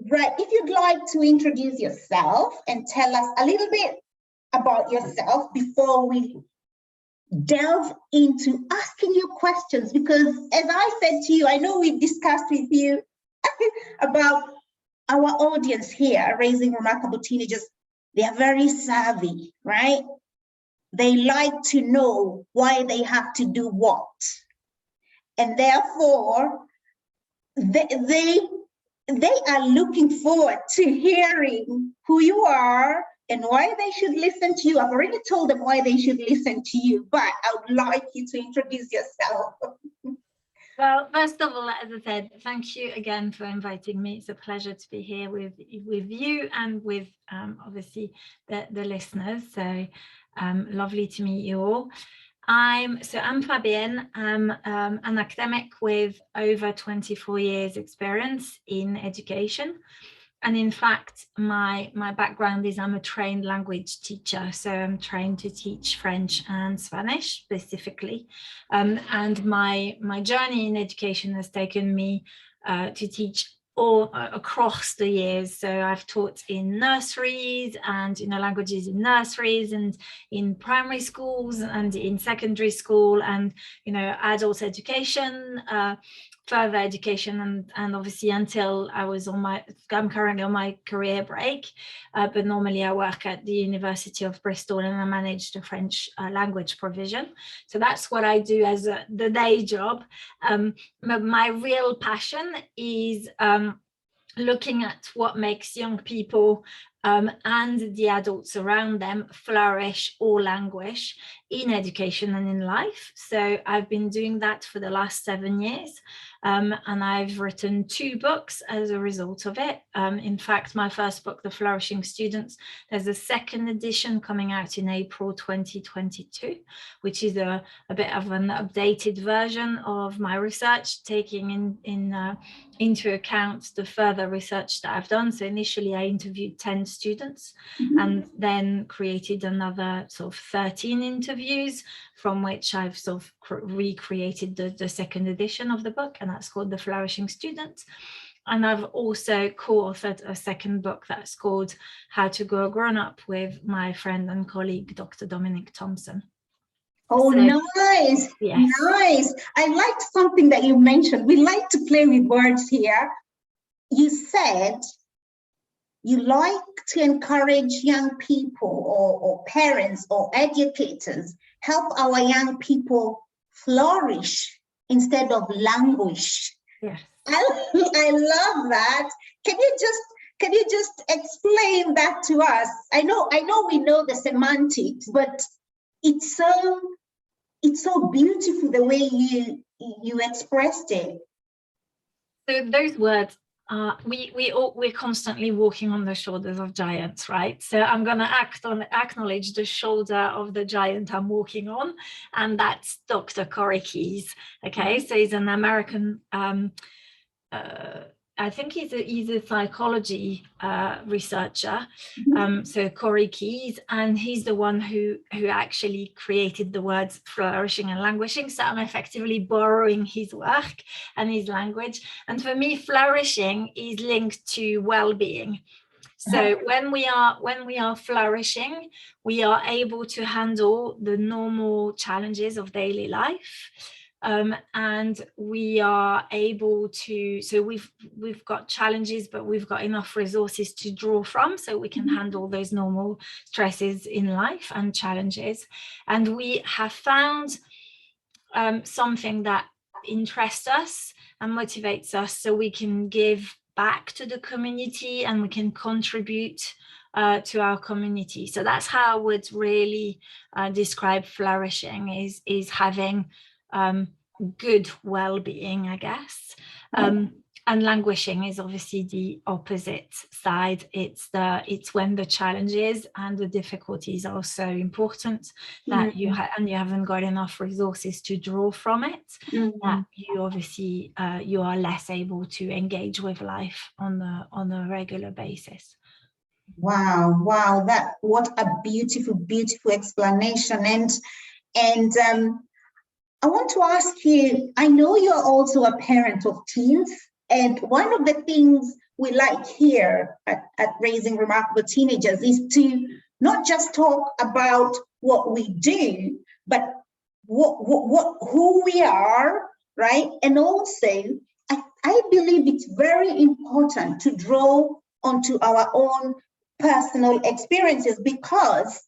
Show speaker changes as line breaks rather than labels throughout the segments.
Right. If you'd like to introduce yourself and tell us a little bit about yourself before we delve into asking you questions, because as I said to you, I know we've discussed with you about our audience here, Raising Remarkable Teenagers. They are very savvy, right? They like to know why they have to do what. And therefore, they are looking forward to hearing who you are and why they should listen to you. I've already told them why they should listen to you, but I would like you to introduce yourself.
Well, first of all, as I said, thank you again for inviting me. It's a pleasure to be here with you and with obviously the listeners. So lovely to meet you all. I'm Fabienne. I'm an academic with over 24 years experience in education. And in fact, my background is I'm a trained language teacher. So I'm trained to teach French and Spanish specifically. And my journey in education has taken me to teach all across the years. So I've taught in nurseries and languages in nurseries and in primary schools and in secondary school and adult education, further education, and obviously until I'm currently on my career break, but normally I work at the University of Bristol and I manage the French language provision. So that's what I do as the day job. My real passion is looking at what makes young people and the adults around them flourish or languish in education and in life. So I've been doing that for the last 7 years. And I've written 2 books as a result of it. In fact, my first book, The Flourishing Students, there's a 2nd edition coming out in April 2022, which is a bit of an updated version of my research, taking into account the further research that I've done. So initially I interviewed 10 students and then created another sort of 13 interviews, from which I've sort of recreated the 2nd edition of the book, and that's called The Flourishing Student. And I've also co-authored a 2nd book that's called How to Grow Grown Up with my friend and colleague, Dr. Dominic Thompson.
Oh, so, nice. Yes. Nice. I liked something that you mentioned. We like to play with words here. You said you like to encourage young people or parents or educators, help our young people flourish instead of languish.
Yes.
I love that. Can you just explain that to us? I know we know the semantics, but it's so beautiful the way you expressed it.
So those words are we're constantly walking on the shoulders of giants, right? So I'm going to acknowledge the shoulder of the giant I'm walking on, and that's Dr. Corey Keyes. Okay, so he's an American. I think he's a psychology researcher. So Corey Keyes, and he's the one who actually created the words flourishing and languishing. So I'm effectively borrowing his work and his language. And for me, flourishing is linked to well-being. So when we are flourishing, we are able to handle the normal challenges of daily life. And we are able to, so we've got challenges, but we've got enough resources to draw from, so we can handle those normal stresses in life and challenges. And we have found something that interests us and motivates us, so we can give back to the community and we can contribute to our community. So that's how I would really describe flourishing, is having good well-being, I guess. And languishing is obviously the opposite side. It's when the challenges and the difficulties are so important that you haven't got enough resources to draw from it, that you obviously you are less able to engage with life on a regular basis.
Wow, what a beautiful explanation. And I want to ask you, I know you're also a parent of teens, and one of the things we like here at Raising Remarkable Teenagers is to not just talk about what we do, but who we are, right? And also, I believe it's very important to draw onto our own personal experiences because,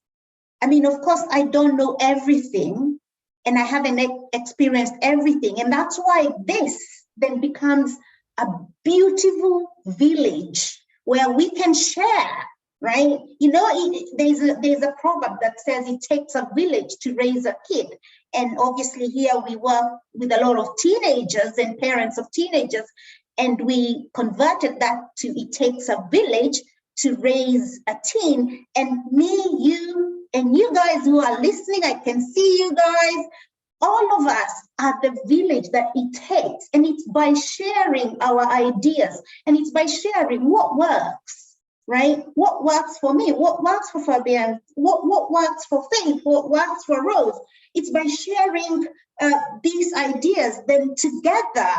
I mean, of course, I don't know everything and I haven't experienced everything. And that's why this then becomes a beautiful village where we can share, right? You know, there's a proverb that says it takes a village to raise a kid. And obviously here we work with a lot of teenagers and parents of teenagers, and we converted that to it takes a village to raise a teen. And me, you, and you guys who are listening, I can see you guys, all of us are the village that it takes. And it's by sharing our ideas, and it's by sharing what works, right? What works for me, what works for Fabian, what works for Faith, what works for Rose. It's by sharing these ideas, then together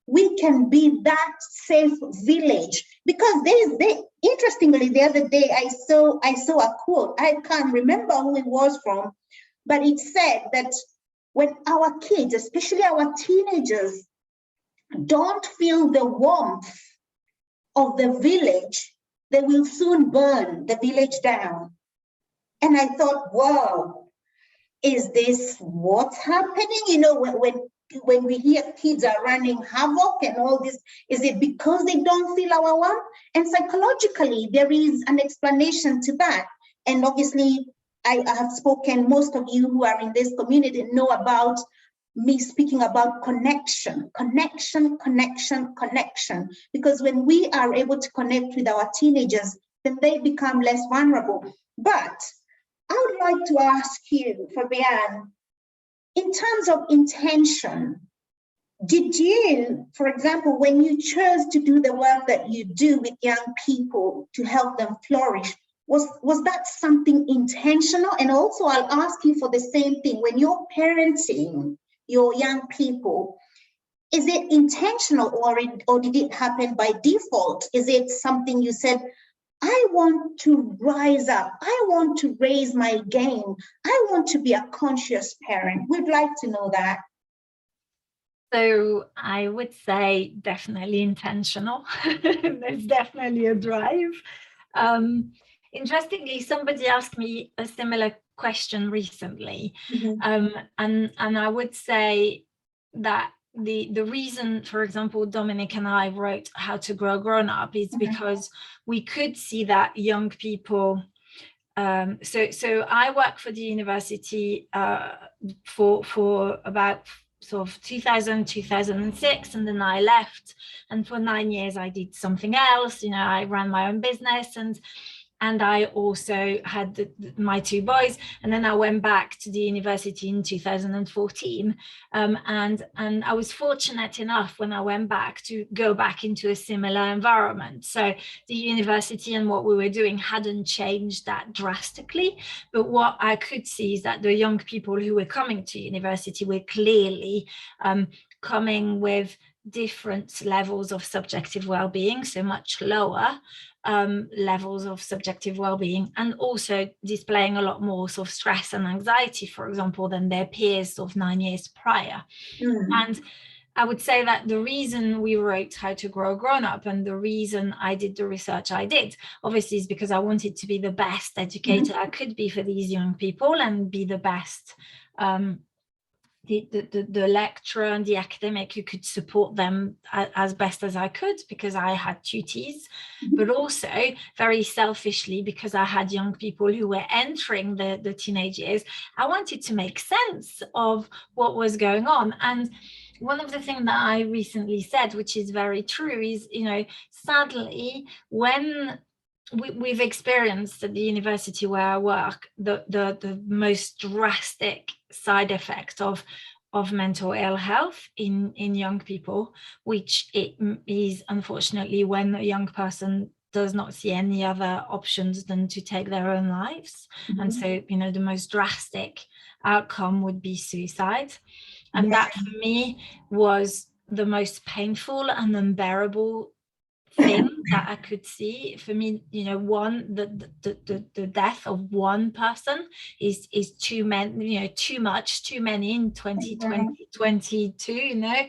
we can be that safe village. Because interestingly, the other day I saw a quote. I can't remember who it was from, but it said that when our kids, especially our teenagers, don't feel the warmth of the village, they will soon burn the village down. And I thought, wow, is this what's happening? You know, when we hear kids are running havoc and all this, is it because they don't feel our warmth? And psychologically, there is an explanation to that. And obviously, I have spoken, most of you who are in this community know about me speaking about connection. Because when we are able to connect with our teenagers, then they become less vulnerable. But I would like to ask you, Fabienne, in terms of intention, did you, for example, when you chose to do the work that you do with young people to help them flourish, was that something intentional? And also I'll ask you for the same thing. When you're parenting your young people, is it intentional or did it happen by default? Is it something you said, I want to rise up, I want to raise my game, I want to be a conscious parent? We'd like to know that.
So I would say definitely intentional. There's definitely a drive. Interestingly, somebody asked me a similar question recently, and I would say that the reason, for example, Dominic and I wrote How to Grow Grown Up is because we could see that young people. So I work for the university for about sort of 2000, 2006, and then I left, and for 9 years I did something else. You know, I ran my own business, and I also had my two boys, and then I went back to the university in 2014, and I was fortunate enough when I went back to go back into a similar environment. So the university and what we were doing hadn't changed that drastically, but what I could see is that the young people who were coming to university were clearly coming with different levels of subjective well-being, so much lower levels of subjective well-being, and also displaying a lot more sort of stress and anxiety, for example, than their peers of 9 years prior. And I would say that the reason we wrote How to Grow Grown Up, and the reason I did the research I did, obviously, is because I wanted to be the best educator I could be for these young people, and be the best the lecturer and the academic who could support them as best as I could, because I had duties, but also very selfishly, because I had young people who were entering the teenage years. I wanted to make sense of what was going on. And one of the things that I recently said, which is very true, is, you know, sadly, when we've experienced at the university where I work the most drastic side effect of mental ill health in young people, which it is unfortunately when a young person does not see any other options than to take their own lives. And so, you know, the most drastic outcome would be suicide. And that for me was the most painful and unbearable thing that I could see. For me, you know, one, the death of one person is too many, you know, too many in 2022, you know.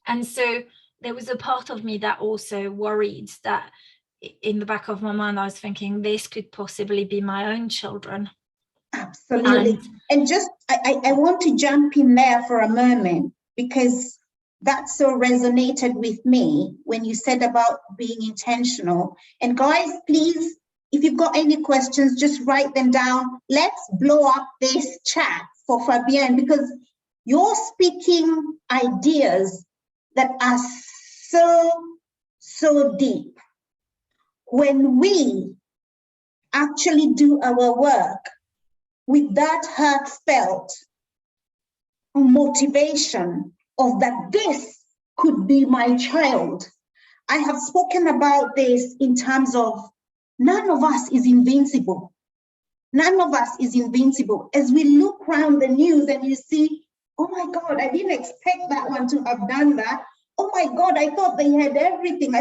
And so there was a part of me that also worried that in the back of my mind I was thinking this could possibly be my own children.
Absolutely. And just I want to jump in there for a moment, because that so resonated with me when you said about being intentional. And guys, please, if you've got any questions, just write them down. Let's blow up this chat for Fabienne, because you're speaking ideas that are so deep. When we actually do our work with that heartfelt motivation of that this could be my child. I have spoken about this in terms of none of us is invincible. None of us is invincible. As we look around the news and you see, oh my God, I didn't expect that one to have done that. Oh my God, I thought they had everything.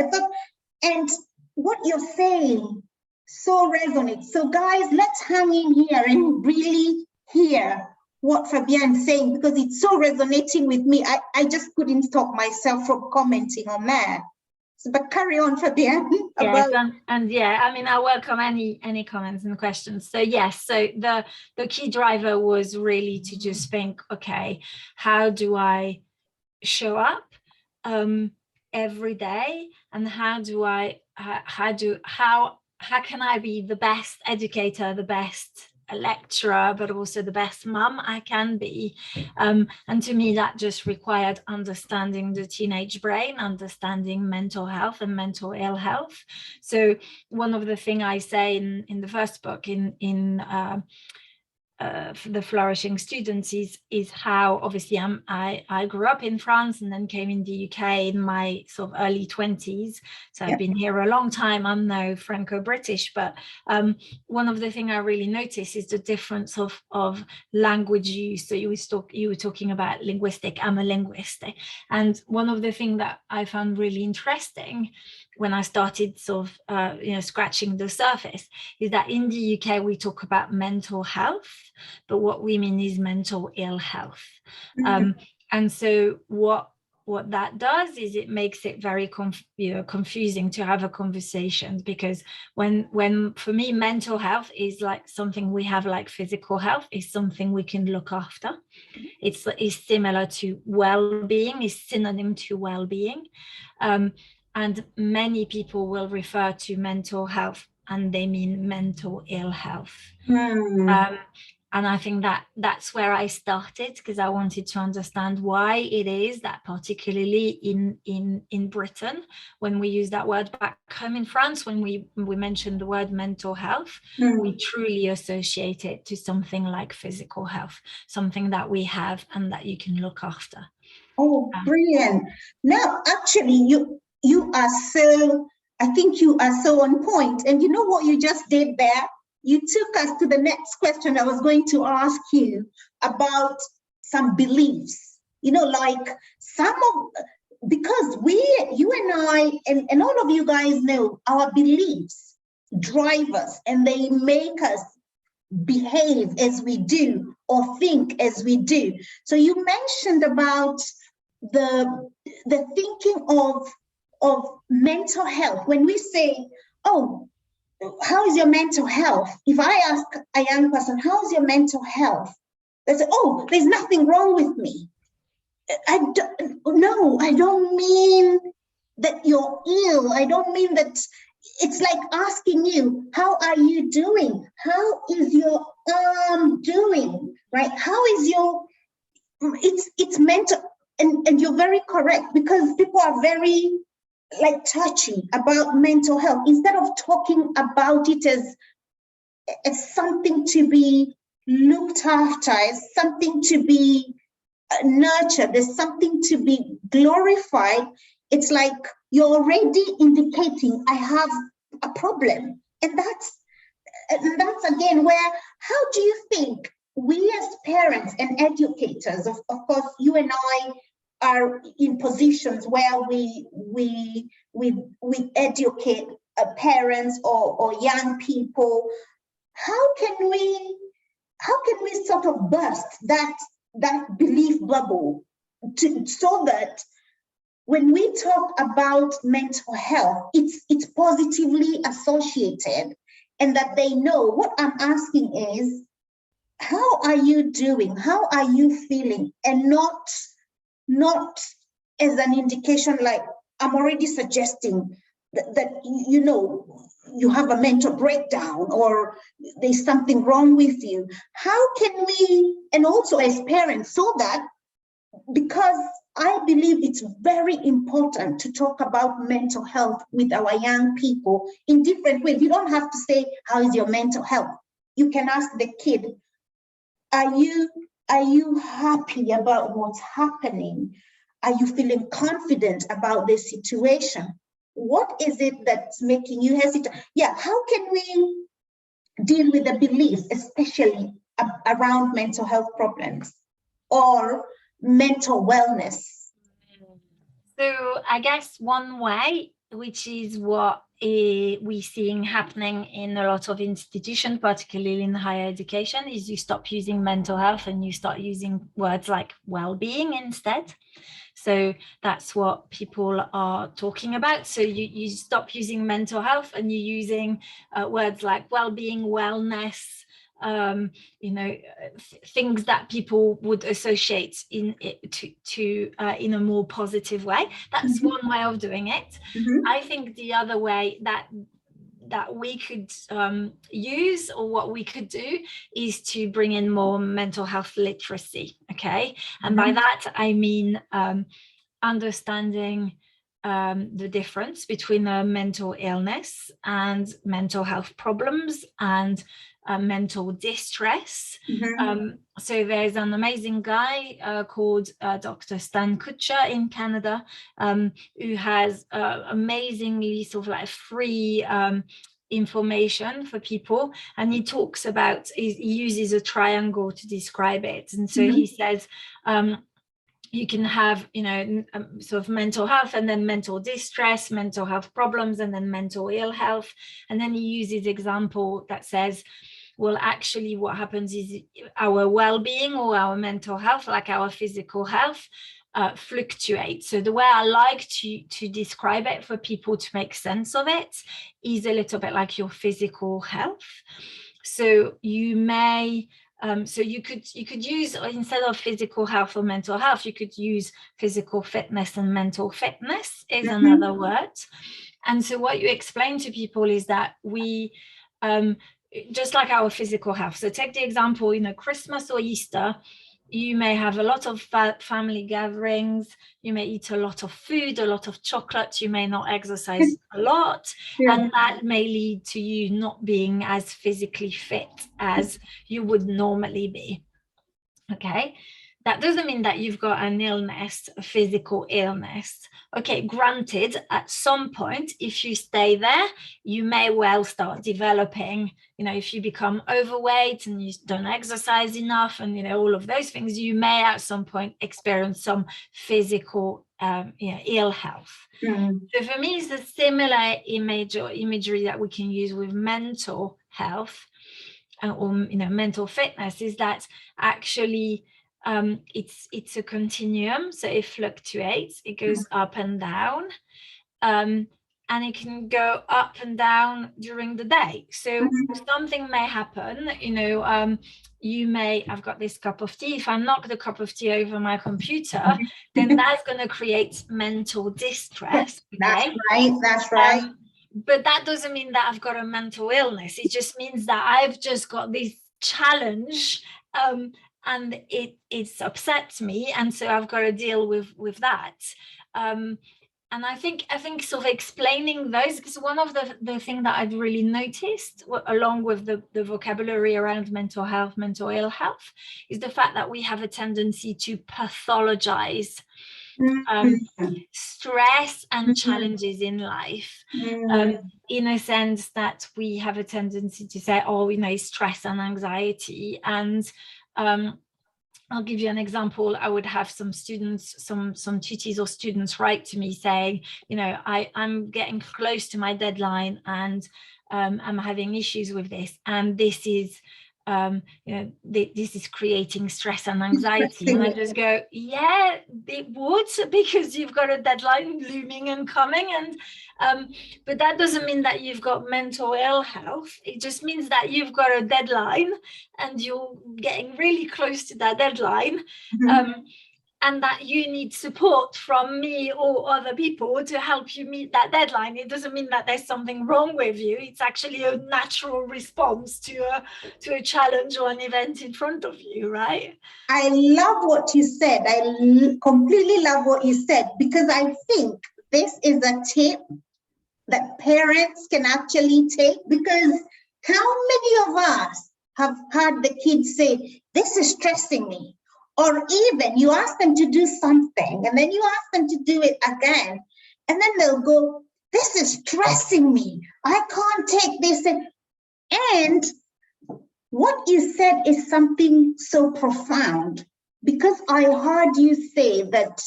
And what you're saying so resonates. So guys, let's hang in here and really hear what Fabienne's saying, because it's so resonating with me. I just couldn't stop myself from commenting on that. So, but carry on, Fabienne.
Yes, and yeah, I mean, I welcome any comments and questions. So yes, so the key driver was really to just think, okay, how do I show up every day, and how can I be the best educator, the best lecturer, but also the best mum I can be. And to me, that just required understanding the teenage brain, understanding mental health and mental ill health. So one of the things I say in the first book, for the flourishing students, is how obviously I grew up in France and then came in the UK in my sort of early 20s. So I've been here a long time. I'm no Franco-British, but one of the things I really notice is the difference of language use. So you were talking about linguistic. I'm a linguist, and one of the things that I found really interesting when I started sort of scratching the surface is that in the UK we talk about mental health, but what we mean is mental ill health. And so what that does is it makes it very confusing to have a conversation, because when for me mental health is like something we have like physical health, is something we can look after. It's similar to well-being, is synonym to well-being. And many people will refer to mental health and they mean mental ill health. And I think that's where I started, because I wanted to understand why it is that particularly in Britain, when we use that word, back home in France, when we mention the word mental health, we truly associate it to something like physical health, something that we have and that you can look after.
Oh, brilliant. Now, actually, I think you are so on point. And you know what you just did there? You took us to the next question I was going to ask you about some beliefs, like because you and I, and all of you guys know our beliefs drive us and they make us behave as we do or think as we do. So you mentioned about the thinking of mental health. When we say, oh, how is your mental health? If I ask a young person, how's your mental health? They say, oh, there's nothing wrong with me. No, I don't mean that you're ill. I don't mean that. It's like asking you, how are you doing? How is your arm doing? Right? How is it's mental, and you're very correct, because people are very touchy about mental health. Instead of talking about it as something to be looked after, as something to be nurtured, as something to be glorified, it's like you're already indicating I have a problem. And that's again where, how do you think we as parents and educators, of course you and I are in positions where we educate parents or young people, how can we sort of burst that belief bubble so that when we talk about mental health, it's positively associated, and that they know what I'm asking is, how are you doing? How are you feeling? And not as an indication like I'm already suggesting that you have a mental breakdown or there's something wrong with you. How can we, and also as parents, so that, because I believe it's very important to talk about mental health with our young people in different ways. You don't have to say, how is your mental health? You can ask the kid, are you happy about what's happening? Are you feeling confident about the situation? What is it that's making you hesitate? Yeah, how can we deal with the beliefs, especially around mental health problems or mental wellness?
So I guess one way, which is what we're seeing happening in a lot of institutions, particularly in higher education, is you stop using mental health and you start using words like well-being instead. So that's what people are talking about. So you stop using mental health and you're using words like well-being, wellness, things that people would associate in a more positive way. That's one way of doing it. I think the other way that we could use, or what we could do, is to bring in more mental health literacy. Okay, and by that I mean understanding the difference between a mental illness and mental health problems and mental distress. So there's an amazing guy called Dr. Stan Kutcher in Canada, who has amazingly sort of like free information for people, and he talks about, he uses a triangle to describe it. And so he says, you can have, sort of mental health, and then mental distress, mental health problems, and then mental ill health. And then he uses example that says, well, actually what happens is our well-being or our mental health, like our physical health, fluctuates. So the way I like to describe it for people to make sense of it is a little bit like your physical health. So you may so you could use, instead of physical health or mental health, you could use physical fitness, and mental fitness is another word. And so what you explain to people is that we just like our physical health. So take the example, Christmas or Easter, you may have a lot of family gatherings, you may eat a lot of food, a lot of chocolate, you may not exercise a lot, and that may lead to you not being as physically fit as you would normally be. Okay, that doesn't mean that you've got an illness, a physical illness. Okay, granted, at some point, if you stay there, you may well start developing, if you become overweight and you don't exercise enough and, all of those things, you may at some point experience some physical ill health. So for me, it's a similar image or imagery that we can use with mental health or, mental fitness, is that actually it's a continuum. So it fluctuates, it goes up and down, and it can go up and down during the day. So something may happen, you may, I've got this cup of tea, if I knock the cup of tea over my computer, then that's going to create mental distress. Okay?
That's right.
But that doesn't mean that I've got a mental illness. It just means that I've just got this challenge, and it upsets me, and so I've got to deal with that. And I think sort of explaining those, because one of the thing that I've really noticed, along with the vocabulary around mental health, mental ill health, is the fact that we have a tendency to pathologize stress and challenges in life, in a sense that we have a tendency to say, oh, stress and anxiety, and I'll give you an example. I would have some students, some tutees or students write to me saying, you know, I'm getting close to my deadline and I'm having issues with this, and this is you know, this is creating stress and anxiety. And I just go, yeah, it would, because you've got a deadline looming and coming. And but that doesn't mean that you've got mental ill health. It just means that you've got a deadline and you're getting really close to that deadline. And that you need support from me or other people to help you meet that deadline. It doesn't mean that there's something wrong with you. It's actually a natural response to a challenge or an event in front of you, right?
I love what you said. Completely love what you said, because I think this is a tip that parents can actually take, because how many of us have heard the kids say, this is stressing me? Or even you ask them to do something and then you ask them to do it again, and then they'll go, this is stressing me, I can't take this. And what you said is something so profound, because I heard you say that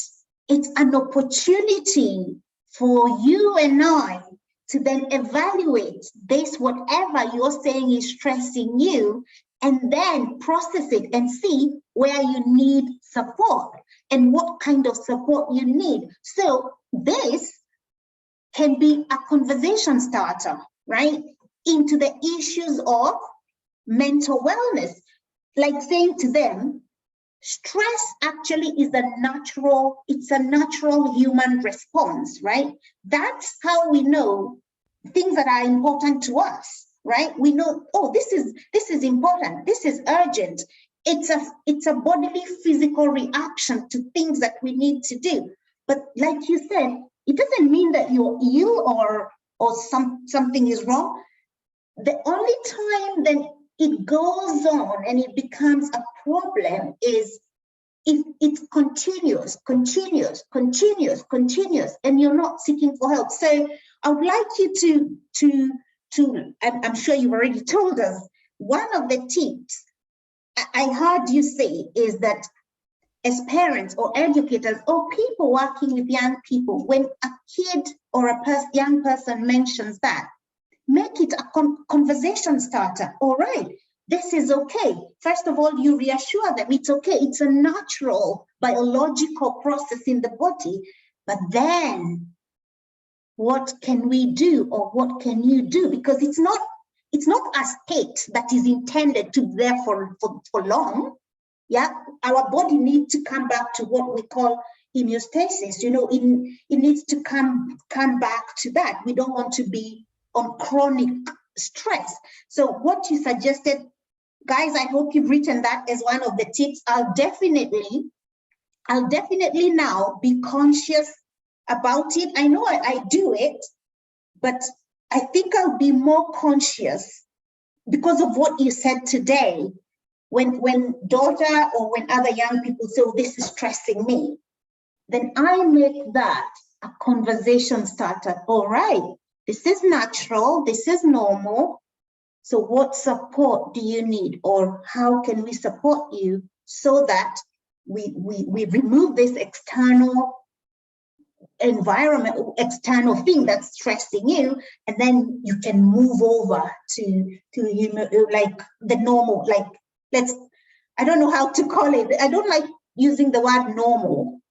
it's an opportunity for you and I to then evaluate this, whatever you're saying is stressing you, and then process it and see where you need support and what kind of support you need. So this can be a conversation starter, right, into the issues of mental wellness. Like saying to them, stress actually is it's a natural human response, right? That's how we know things that are important to us, right? We know, oh, this is important, this is urgent. It's a bodily physical reaction to things that we need to do. But like you said, it doesn't mean that you're ill or something is wrong. The only time then it goes on and it becomes a problem is if it's continuous, and you're not seeking for help. So I would like you to I'm sure you've already told us, one of the tips I heard you say is that as parents or educators or people working with young people, when a kid or a young person mentions that, make it a conversation starter. All right, this is okay. First of all, you reassure them it's okay. It's a natural biological process in the body. But then what can we do, or what can you do? Because it's not a state that is intended to be there for long. Yeah, our body needs to come back to what we call homeostasis. You know, it needs to come back to that. We don't want to be on chronic stress. So what you suggested, guys, I hope you've written that as one of the tips. I'll definitely now be conscious about it. I know I do it, but I think I'll be more conscious because of what you said today. When daughter or when other young people say, oh, this is stressing me, then I make that a conversation starter. All right, this is natural, this is normal. So what support do you need, or how can we support you so that we remove this external environment, external thing that's stressing you, and then you can move over to like the normal, like I don't know how to call it. I don't like using the word normal,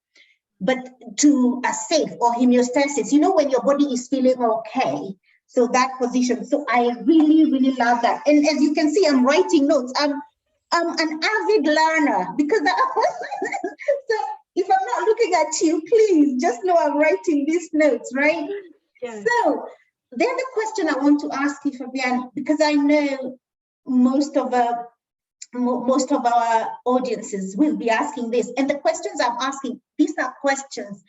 but to a safe or homeostasis, you know, when your body is feeling okay. So that position. So I really, really love that. And as you can see, I'm writing notes. I'm an avid learner because so if I'm not looking at you, please just know I'm writing these notes, right? Yes. So then the question I want to ask you, Fabienne, because I know most of our audiences will be asking this, and the questions I'm asking, these are questions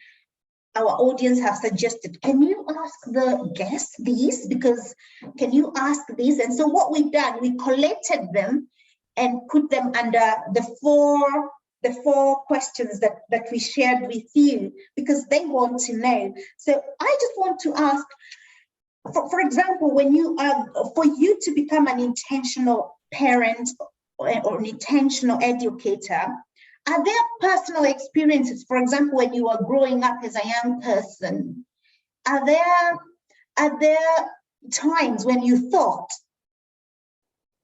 our audience have suggested. Can you ask the guests these? Because can you ask these? And so what we've done, we collected them and put them under the four questions that we shared with you, because they want to know. So I just want to ask, for example, when you for you to become an intentional parent or an intentional educator, Are there personal experiences, for example, when you were growing up as a young person, are there times when you thought,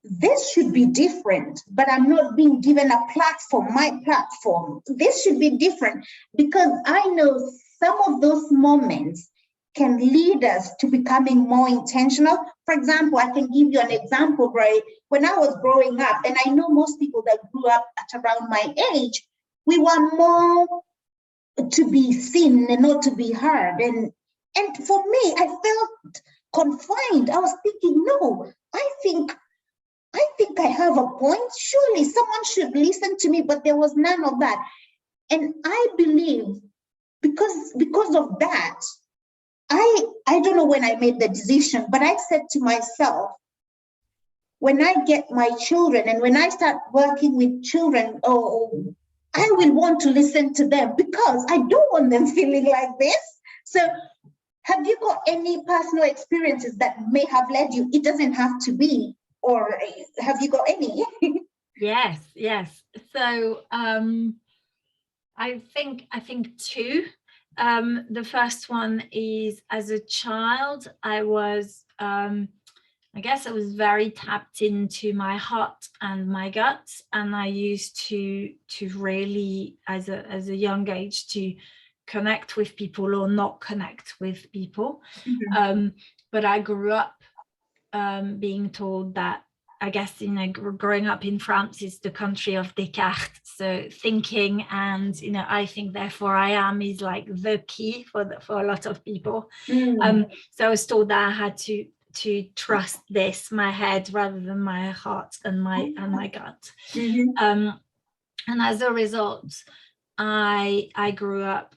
this should be different, but I'm not being given a platform, my platform. This should be different, because I know some of those moments can lead us to becoming more intentional. For example, I can give you an example, right? When I was growing up, and I know most people that grew up at around my age, we were more to be seen and not to be heard. And for me, I felt confined. I was thinking, no, I think I have a point. Surely someone should listen to me, but there was none of that. And I believe because of that, I don't know when I made the decision, but I said to myself, when I get my children and when I start working with children, I will want to listen to them, because I don't want them feeling like this. So have you got any personal experiences that may have led you? It doesn't have to be, or have you got any?
Yes. So I think two. The first one is, as a child, I was, I guess I was very tapped into my heart and my gut, and I used to really, as a young age, to connect with people or not connect with people. Mm-hmm. But I grew up being told that, I guess, growing up in France is the country of Descartes. So thinking and, I think therefore I am is like the key for a lot of people. So I was told that I had to trust my head rather than my heart and my gut. Mm-hmm. And as a result, I grew up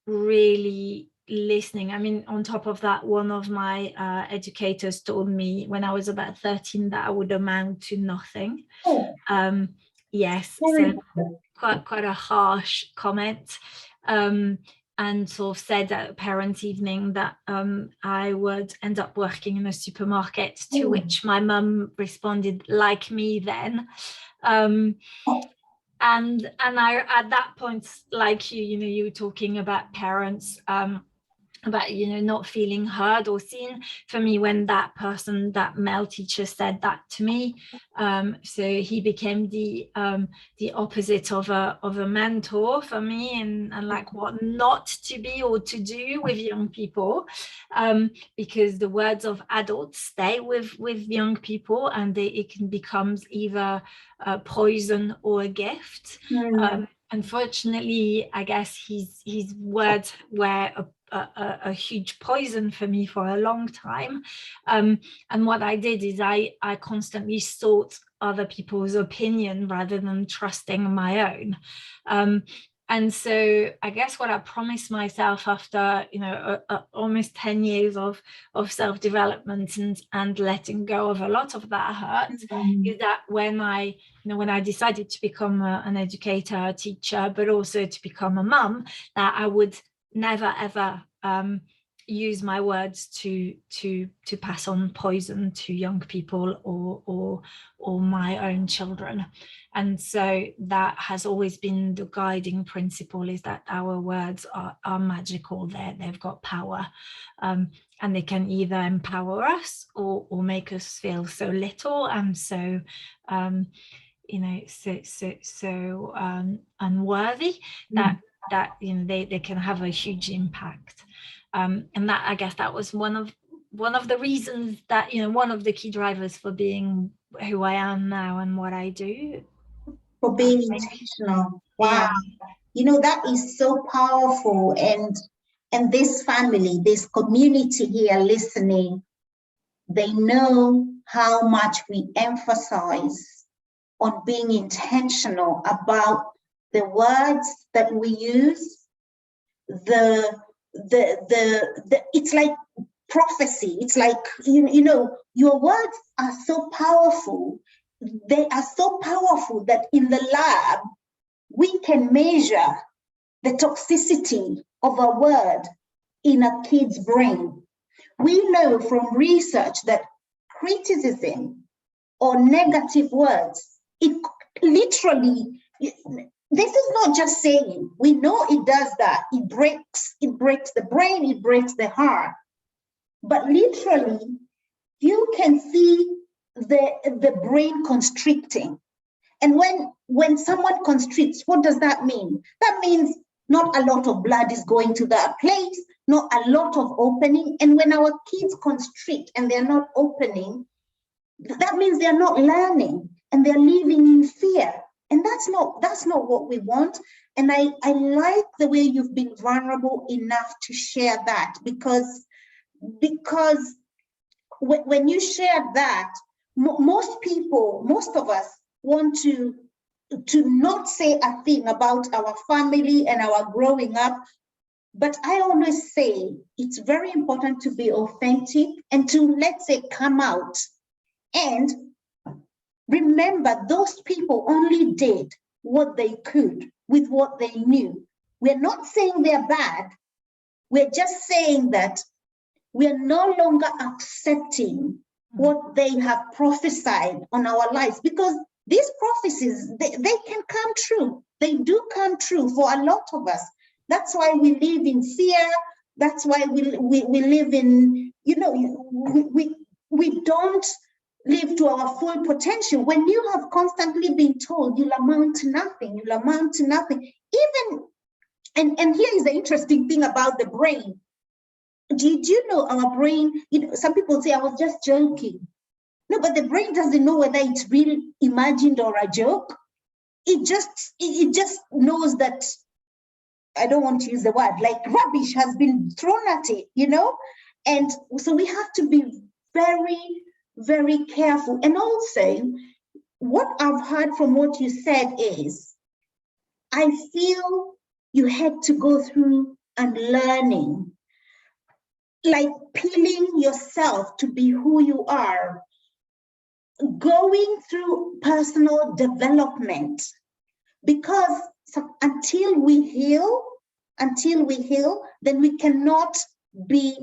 really listening. I mean, on top of that, one of my educators told me when I was about 13 that I would amount to nothing. Yes, so quite a harsh comment. And sort of said at a parent evening that I would end up working in a supermarket, to which my mum responded, like me then. And I, at that point, like you were talking about parents, about not feeling heard or seen. For me, when that male teacher said that to me, so he became the opposite of a mentor for me, and like what not to be or to do with young people, because the words of adults stay with young people, and it can become either poison or a gift. Unfortunately, I guess his words were a huge poison for me for a long time. And what I did is I constantly sought other people's opinion rather than trusting my own. And so I guess what I promised myself after, almost 10 years of self-development and letting go of a lot of that hurt, is that when I decided to become an educator, a teacher, but also to become a mum, that I would never ever use my words to pass on poison to young people or my own children. And so that has always been the guiding principle, is that our words are magical. They've got power, and they can either empower us or make us feel so little and so so unworthy that they can have a huge impact. And that, I guess, that was one of the reasons that, one of the key drivers for being who I am now and what I do.
For being intentional. Wow. Yeah. That is so powerful. And this family, this community here listening, they know how much we emphasize on being intentional about the words that we use. It's like prophecy. It's like, your words are so powerful. They are so powerful that in the lab, we can measure the toxicity of a word in a kid's brain. We know from research that criticism or negative words, it literally, this is not just saying. We know it does that. It breaks the brain, it breaks the heart. But literally, you can see the brain constricting. And when someone constricts, what does that mean? That means not a lot of blood is going to that place, not a lot of opening. And when our kids constrict and they're not opening, that means they're not learning and they're living in fear. And that's not what we want. And I like the way you've been vulnerable enough to share that, because when you share that, most of us want to not say a thing about our family and our growing up. But I always say it's very important to be authentic and to, let's say, come out. And remember, those people only did what they could with what they knew. We're not saying they're bad. We're just saying that we're no longer accepting what they have prophesied on our lives, because these prophecies, they can come true. They do come true for a lot of us. That's why we live in fear. That's why we live in, we don't live to our full potential. When you have constantly been told you'll amount to nothing, even, and here is the interesting thing about the brain. Did you know our brain, some people say, I was just joking. No, but the brain doesn't know whether it's real, imagined, or a joke. It just knows that, I don't want to use the word, like rubbish has been thrown at it, And so we have to be very, very careful. And also, what I've heard from what you said is, I feel you had to go through unlearning, like peeling yourself to be who you are, going through personal development, because until we heal, then we cannot be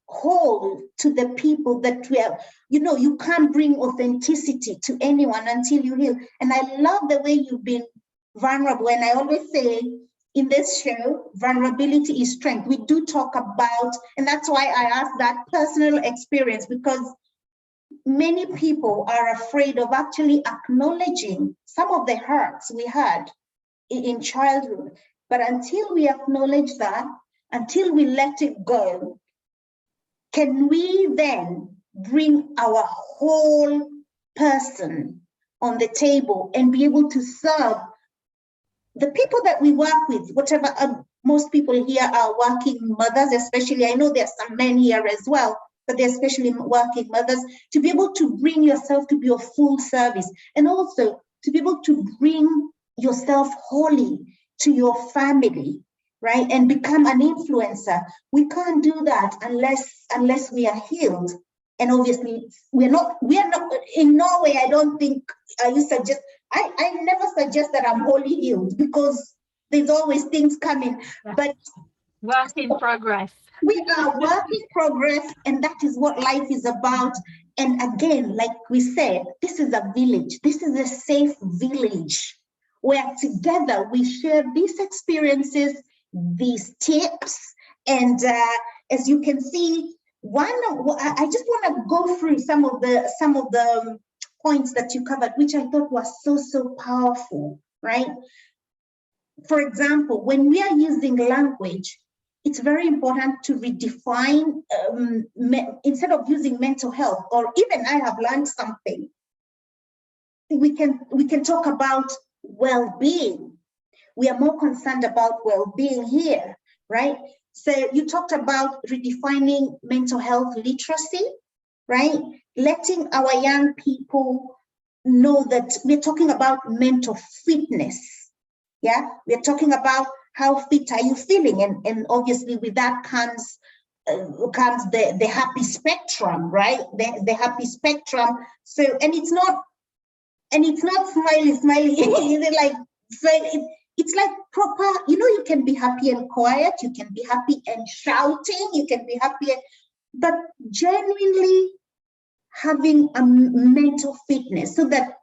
whole to the people that we are. You can't bring authenticity to anyone until you heal. And I love the way you've been vulnerable. And I always say in this show, vulnerability is strength. We do talk about, and that's why I asked that personal experience, because many people are afraid of actually acknowledging some of the hurts we had in childhood. But until we acknowledge that, until we let it go, can we then bring our whole person on the table and be able to serve the people that we work with, whatever. Most people here are working mothers, especially. I know there's some men here as well, but they're especially working mothers, to be able to bring yourself to be of full service, and also to be able to bring yourself wholly to your family, right? And become an influencer. We can't do that unless we are healed. And obviously we are not in no way. I don't think you suggest, I never suggest that I'm wholly healed, because there's always things coming, but
work in progress.
We are work in progress, and that is what life is about. And again, like we said, this is a village. This is a safe village where together we share these experiences, these tips, and as you can see, I just want to go through some of the points that you covered, which I thought was so powerful, right? For example, when we are using language, it's very important to redefine, instead of using mental health, or even I have learned something, we can talk about well-being. We are more concerned about well-being here, right? So you talked about redefining mental health literacy, right? Letting our young people know that we're talking about mental fitness. Yeah, we're talking about how fit are you feeling, and obviously with that comes the happy spectrum, right? The happy spectrum. So and it's not smiley. It's like proper. You can be happy and quiet. You can be happy and shouting. You can be happy, but genuinely having a mental fitness, so that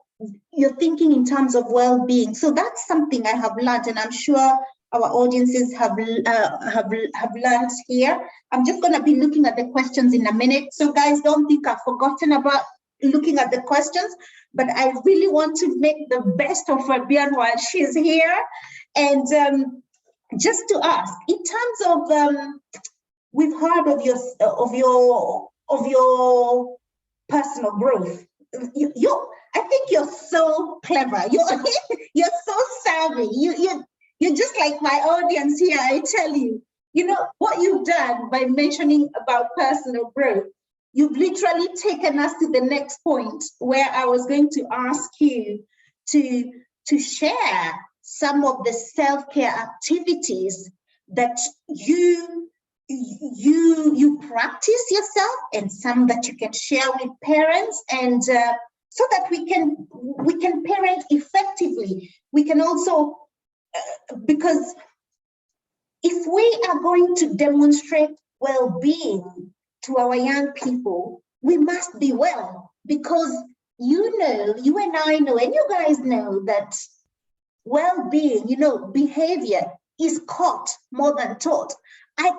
you're thinking in terms of well-being. So that's something I have learned, and I'm sure our audiences have learned here. I'm just going to be looking at the questions in a minute. So guys, don't think I've forgotten about looking at the questions, but I really want to make the best of Fabienne while she's here. And just to ask, in terms of, we've heard of your personal growth. I think you're so clever. You're so savvy. You're just like my audience here. I tell you, you know what you've done by mentioning about personal growth. You've literally taken us to the next point where I was going to ask you to share some of the self-care activities that you practice yourself, and some that you can share with parents, and so that we can parent effectively. We can also, because if we are going to demonstrate well-being to our young people, we must be well, because you and I know, and you guys know that well-being, behavior is caught more than taught. I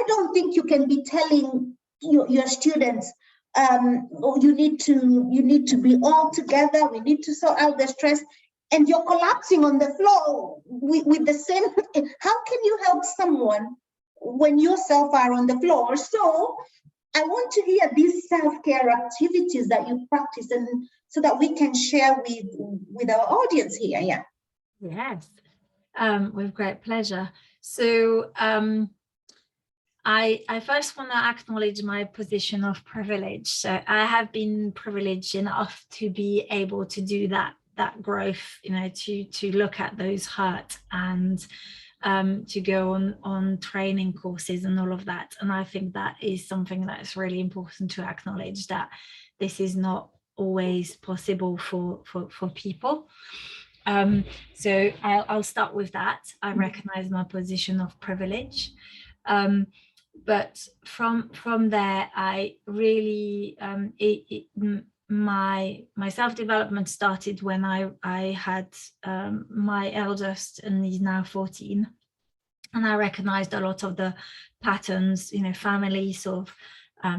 don't think you can be telling your students, oh, you need to be all together, we need to sort out the stress, and you're collapsing on the floor with the same. How can you help someone when yourself are on the floor? So I want to hear these self-care activities that you practice, and so that we can share with our audience here. Yeah.
Yes, with great pleasure. So I first want to acknowledge my position of privilege. So I have been privileged enough to be able to do that growth, to look at those hurt, and to go on training courses and all of that. And I think that is something that's really important to acknowledge, that this is not always possible for people. So I'll start with that. I recognize my position of privilege. But from there, I really, my self-development started when I had my eldest, and he's now 14. And I recognized a lot of the patterns, family sort of,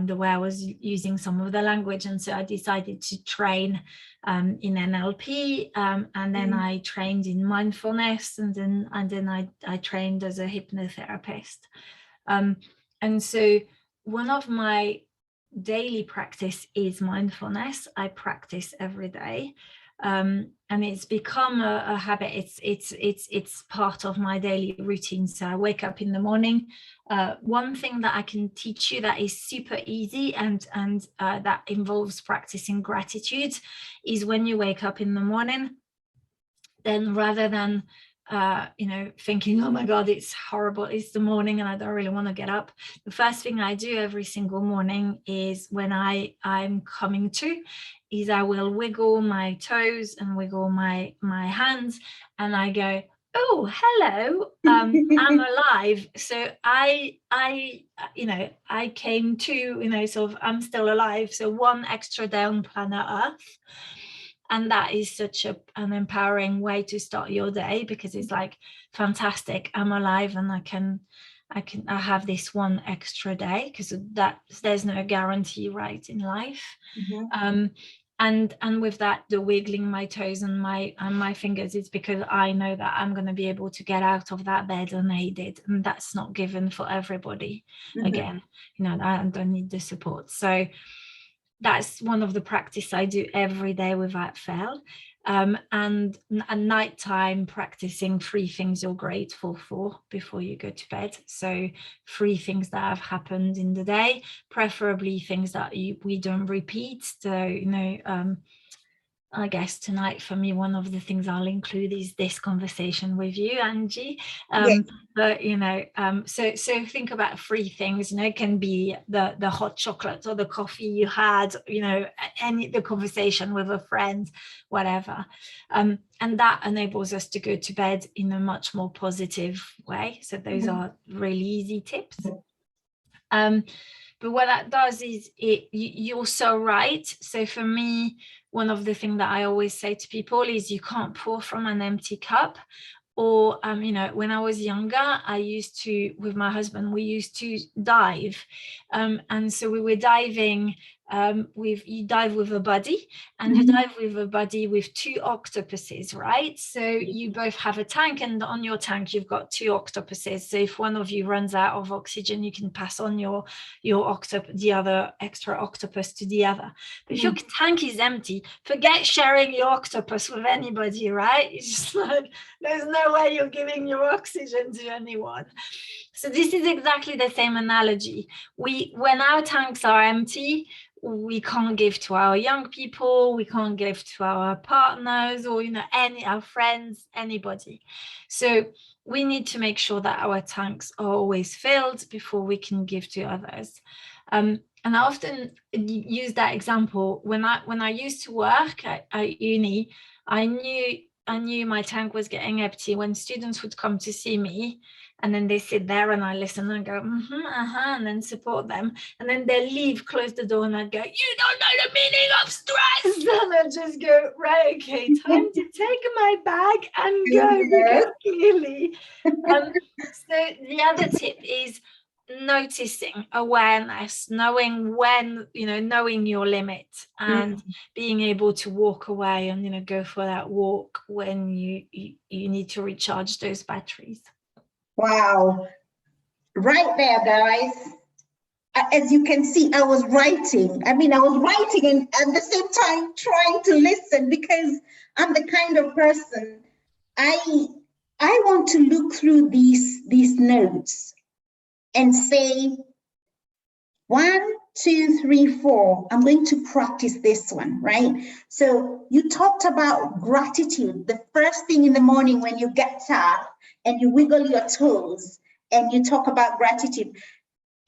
the way I was using some of the language. And so I decided to train in NLP, and then I trained in mindfulness, and then I trained as a hypnotherapist. And so one of my daily practice is mindfulness. I practice every day, and it's become a habit. It's part of my daily routine. So I wake up in the morning. One thing that I can teach you that is super easy, and that involves practicing gratitude, is when you wake up in the morning, then rather than thinking, oh my God, it's horrible, it's the morning and I don't really want to get up, the first thing I do every single morning is, when I'm coming to, is I will wiggle my toes and wiggle my hands, and I go, oh, hello, I'm alive. So I came to, sort of, I'm still alive. So one extra day on planet Earth. And that is such an empowering way to start your day, because it's like, fantastic, I'm alive, and I have this one extra day, because there's no guarantee, right, in life. And with that, the wiggling my toes and my fingers, it's because I know that I'm going to be able to get out of that bed unaided, and that's not given for everybody. Again, I don't need the support. So that's one of the practice I do every day without fail. And at nighttime, practicing 3 things you're grateful for before you go to bed. So 3 things that have happened in the day, preferably things that we don't repeat. So, I guess tonight for me, one of the things I'll include is this conversation with you, Angie.
Yes.
But so think about 3 things. It can be the hot chocolate or the coffee you had, the conversation with a friend, whatever, and that enables us to go to bed in a much more positive way. So those are really easy tips. But what that does is you're so right. So for me, one of the things that I always say to people is you can't pour from an empty cup. Or, when I was younger, I used to, with my husband, we used to dive. And so we were diving you dive with a buddy, and you dive with a buddy with 2 octopuses, right? So you both have a tank, and on your tank, you've got 2 octopuses. So if one of you runs out of oxygen, you can pass on the other extra octopus to the other. But if your tank is empty, forget sharing your octopus with anybody, right? It's just like, there's no way you're giving your oxygen to anyone. So this is exactly the same analogy. When our tanks are empty, we can't give to our young people, we can't give to our partners, or our friends, anybody. So we need to make sure that our tanks are always filled before we can give to others. And I often use that example. When I used to work at uni, I knew my tank was getting empty when students would come to see me, and then they sit there and I listen and go, and then support them. And then they leave, close the door, and I'd go, you don't know the meaning of stress. And I'd just go, right, okay, time to take my bag and go, because clearly. So the other tip is noticing, awareness, knowing when, knowing your limit, and being able to walk away and go for that walk when you need to recharge those batteries.
Wow, right there, guys. As you can see, I was writing. I was writing and at the same time trying to listen, because I'm the kind of person, I want to look through these notes and say, 1, 2, 3, 4, I'm going to practice this one, right? So you talked about gratitude, the first thing in the morning when you get up and you wiggle your toes and you talk about gratitude,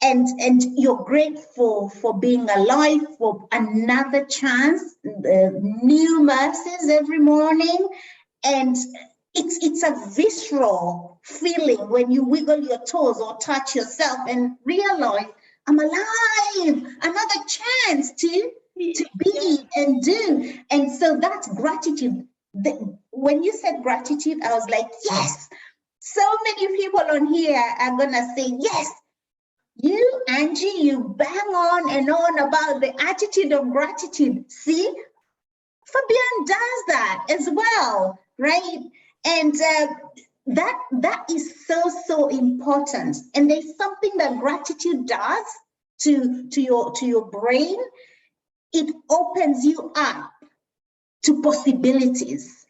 and you're grateful for being alive, for another chance, new mercies every morning. And it's a visceral feeling when you wiggle your toes or touch yourself and realize, I'm alive, another chance to be and do. And so that's gratitude. When you said gratitude, I was like, yes. So many people on here are gonna say, yes. You, Angie, you bang on and on about the attitude of gratitude. See, Fabian does that as well, right? And that is so important. And there's something that gratitude does to your brain. It opens you up to possibilities,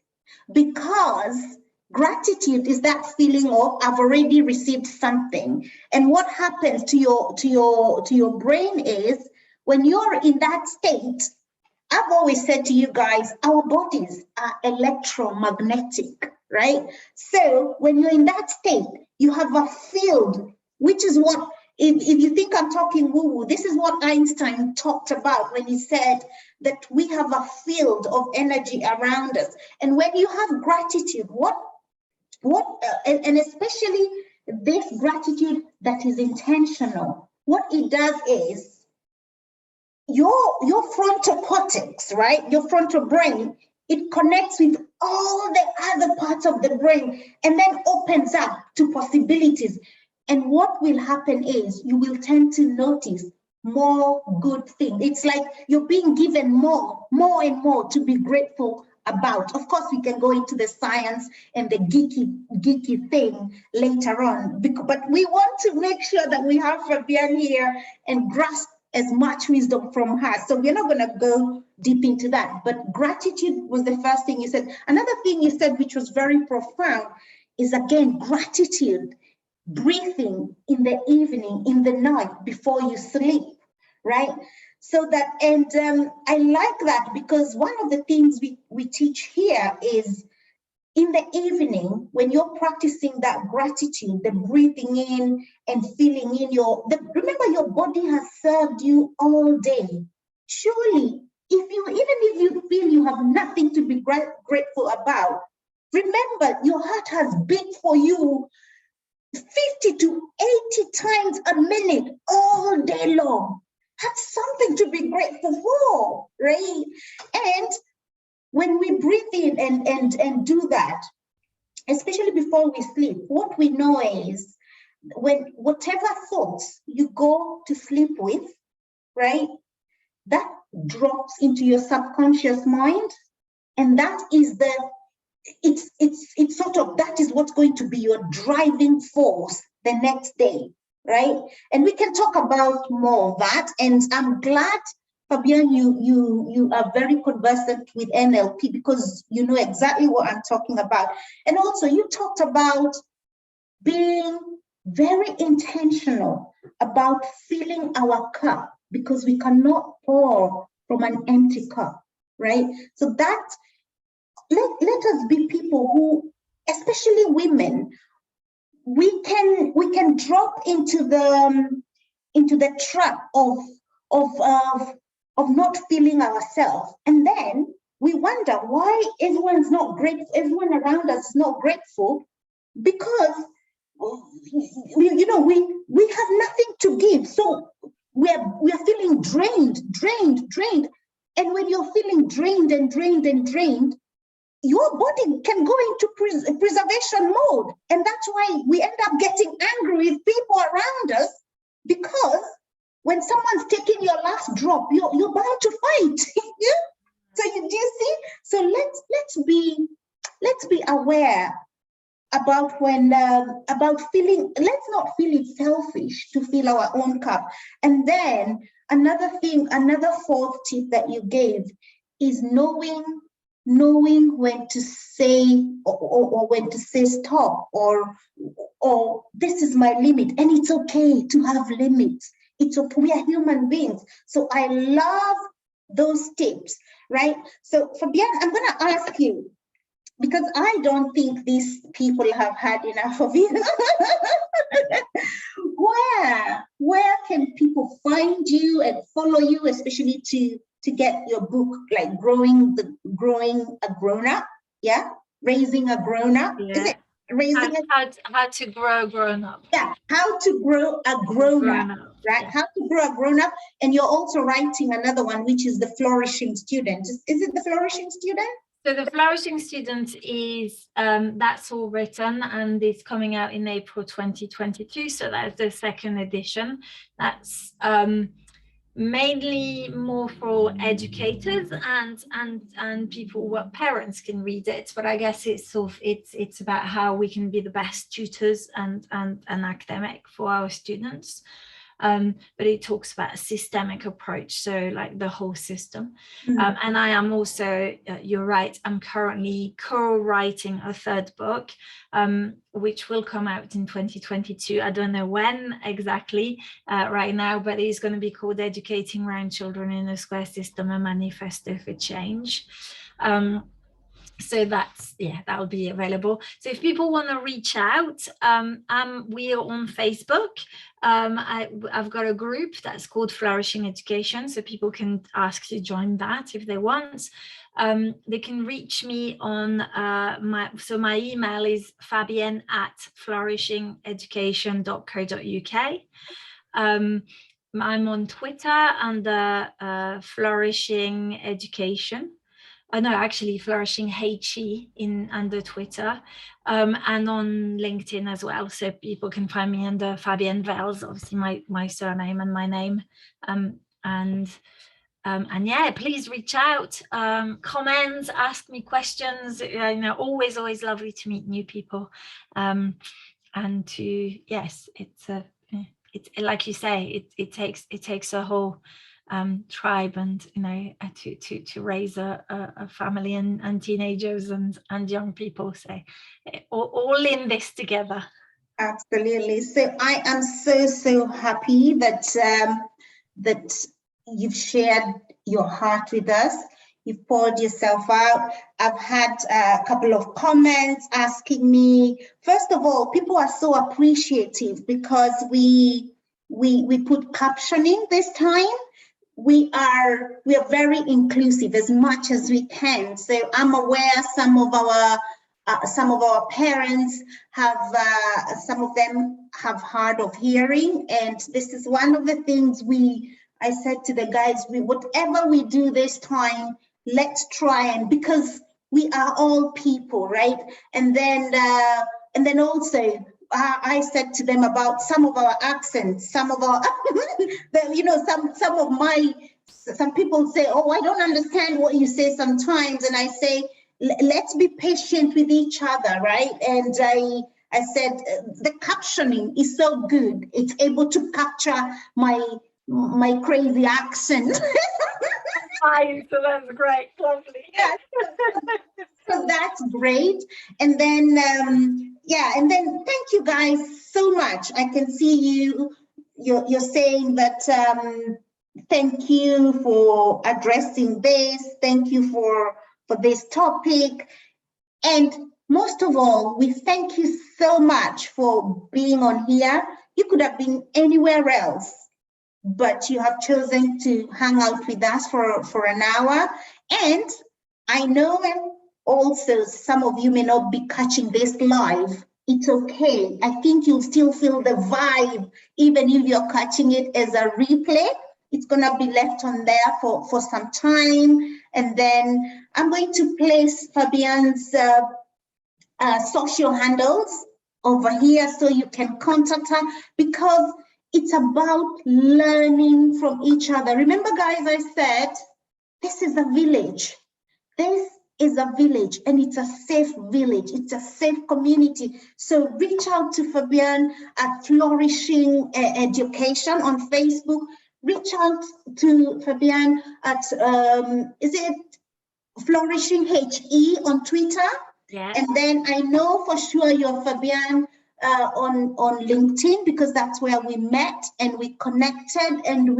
because gratitude is that feeling of, I've already received something. And what happens to your brain is, when you're in that state, I've always said to you guys, our bodies are electromagnetic, right? So when you're in that state, you have a field, which is what, if you think I'm talking woo-woo, this is what Einstein talked about when he said that we have a field of energy around us. And when you have gratitude, and especially this gratitude that is intentional, what it does is, your frontal cortex, right? Your frontal brain, it connects with all the other parts of the brain and then opens up to possibilities. And what will happen is, you will tend to notice more good things. It's like you're being given more and more to be grateful about. Of course, we can go into the science and the geeky thing later on, but we want to make sure that we have Fabian here and grasp as much wisdom from her. So we're not going to go deep into that. But gratitude was the first thing you said. Another thing you said, which was very profound, is again, gratitude, breathing in the evening, in the night, before you sleep, right? So that, and I like that, because one of the things we teach here is, in the evening, when you're practicing that gratitude, the breathing in and feeling in remember, your body has served you all day. Surely, even if you feel you have nothing to be grateful about, remember, your heart has beat for you 50 to 80 times a minute all day long. That's something to be grateful for, right? And when we breathe in and do that, especially before we sleep, what we know is when whatever thoughts you go to sleep with, right, that drops into your subconscious mind, and that is it's sort of, that is what's going to be your driving force the next day, right? And we can talk about more of that. And I'm glad, Fabian, you are very conversant with NLP, because you know exactly what I'm talking about. And also you talked about being very intentional about filling our cup, because we cannot pour from an empty cup, right? So that let us be people who, especially women, we can drop into the trap of not feeling ourselves, and then we wonder why everyone's not grateful, everyone around us is not grateful, because you know we have nothing to give, so we are feeling drained, and when you're feeling drained, your body can go into preservation mode. And that's why we end up getting angry with people around us, because when someone's taking your last drop, you're bound to fight. So do you see? So let's be aware about when about feeling. Let's not feel it selfish to fill our own cup. And then another fourth tip that you gave is knowing when to say or when to say stop, or this is my limit, and it's okay to have limits. It's okay. We are human beings. So I love those tips, right? So Fabian, I'm going to ask you, because I don't think these people have had enough of you. Where can people find you and follow you, especially to get your book, like growing a grown-up, yeah? Raising a grown-up,
Yeah.
is it?
How to grow grown up.
Yeah, how to grow a grown-up, right? Yeah. How to grow a grown-up. And you're also writing another one, which is the flourishing student. Is it the flourishing student?
So the flourishing student is that's all written, and it's coming out in April 2022. So that's the second edition. That's mainly more for educators and people, well, parents can read it, but I guess it's about how we can be the best tutors and academic for our students. But it talks about a systemic approach, so like the whole system. And I am also, you're right, I'm currently co-writing a third book, which will come out in 2022. I don't know when exactly right now, but it's going to be called Educating Round Children in a Square System, a Manifesto for Change. So that's, yeah, that will be available. So if people want to reach out, we are on Facebook. I've got a group that's called Flourishing Education, so people can ask to join that if they want. They can reach me on my email is fabienne@flourishingeducation.co.uk. I'm on Twitter under Flourishing Education. No, actually Flourishing HE under Twitter, and on LinkedIn as well. So people can find me under Fabienne Vels, obviously my surname and my name. And yeah, please reach out, comment, ask me questions. You know, always lovely to meet new people. And to, yes, it's like you say, it takes a whole tribe, and you know, to raise a family and teenagers and young people, so all in this together.
Absolutely. So I am so happy that that you've shared your heart with us. You've poured yourself out. I've had a couple of comments asking me, first of all, people are so appreciative because we put captioning this time. We are very inclusive as much as we can. So I'm aware some of our some of our parents have, some of them have hard of hearing, and this is one of the things I said to the guys, whatever we do this time, let's try, and because we are all people, right? And then also I said to them about some of our accents, some of our, you know, some people say, oh, I don't understand what you say sometimes, and I say, let's be patient with each other, right? And I said the captioning is so good; it's able to capture my crazy accent.
Fine, so that's great, lovely.
Yeah. So that's great. And then and then thank you guys so much. I can see you're saying that thank you for addressing this, thank you for this topic, and most of all, we thank you so much for being on here. You could have been anywhere else, but you have chosen to hang out with us for an hour. And I know also some of you may not be catching this live. It's okay. I think you'll still feel the vibe, even if you're catching it as a replay. It's going to be left on there for some time. And then I'm going to place Fabian's social handles over here so you can contact her, because it's about learning from each other. Remember, guys, I said this is a village. This is a village, and it's a safe village. It's a safe community. So reach out to Fabian at Flourishing Education on Facebook. Reach out to Fabian at, is it Flourishing HE on Twitter?
Yeah.
And then I know for sure you're Fabian on LinkedIn, because that's where we met and we connected, and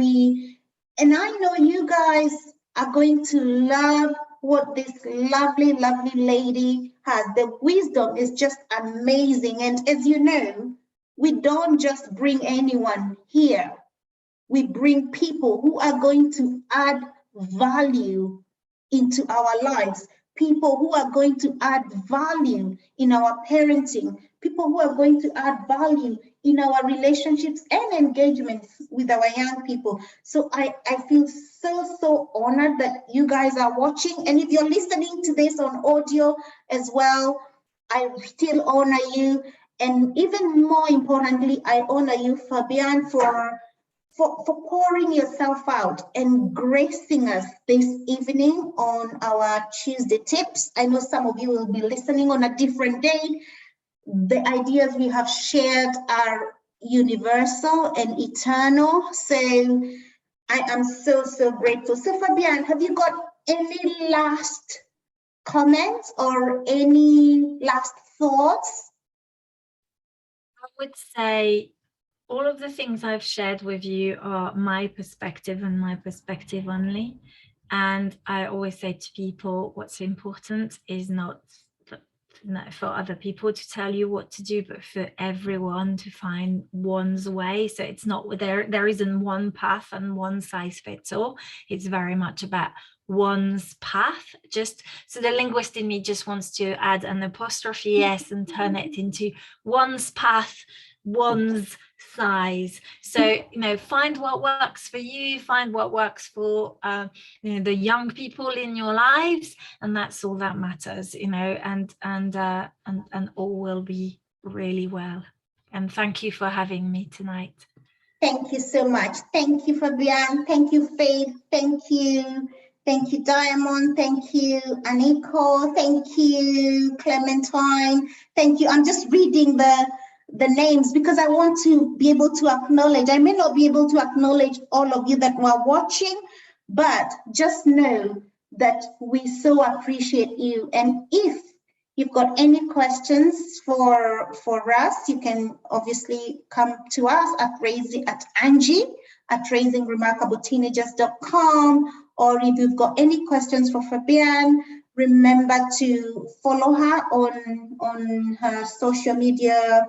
I know you guys are going to love what this lovely, lovely lady has. The wisdom is just amazing. And as you know, we don't just bring anyone here. We bring people who are going to add value into our lives, people who are going to add value in our parenting, people who are going to add value in our relationships and engagements with our young people. So I feel so honored that you guys are watching. And if you're listening to this on audio as well, I still honor you. And even more importantly, I honor you, Fabian, for pouring yourself out and gracing us this evening on our Tuesday tips. I know some of you will be listening on a different day. The ideas we have shared are universal and eternal. So I am so grateful. So Fabian, have you got any last comments or any last thoughts?
I would say all of the things I've shared with you are my perspective and my perspective only. And I always say to people, what's important is not for other people to tell you what to do, but for everyone to find one's way. So it's not there isn't one path and one size fits all. It's very much about one's path. Just so the linguist in me just wants to add an apostrophe s and turn it into one's path, one's size. So, you know, find what works for you, find what works for the young people in your lives, and that's all that matters, you know, and all will be really well. And thank you for having me tonight.
Thank you so much. Thank you, Fabian. Thank you, Faith. Thank you. Thank you, Diamond. Thank you, Aniko. Thank you, Clementine. Thank you. I'm just reading the names because I want to be able to acknowledge. I may not be able to acknowledge all of you that were watching, but just know that we so appreciate you. And if you've got any questions for us, you can obviously come to us at Angie at raisingremarkableteenagers.com. Or if you've got any questions for Fabian, remember to follow her on her social media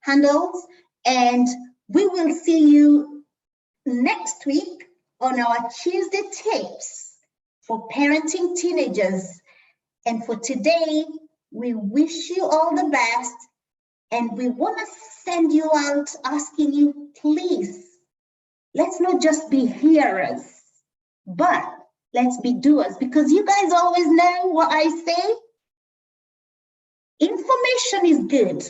handles. And we will see you next week on our Tuesday tips for parenting teenagers. And for today, We wish you all the best. And we want to send you out asking you, please, let's not just be hearers, but let's be doers. Because you guys always know what I say. Information is good,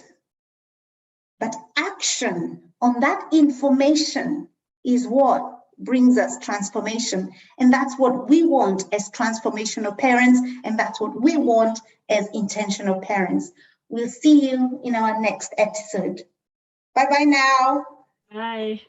but action on that information is what brings us transformation. And that's what we want as transformational parents, and that's what we want as intentional parents. We'll see you in our next episode. Bye-bye now.
Bye.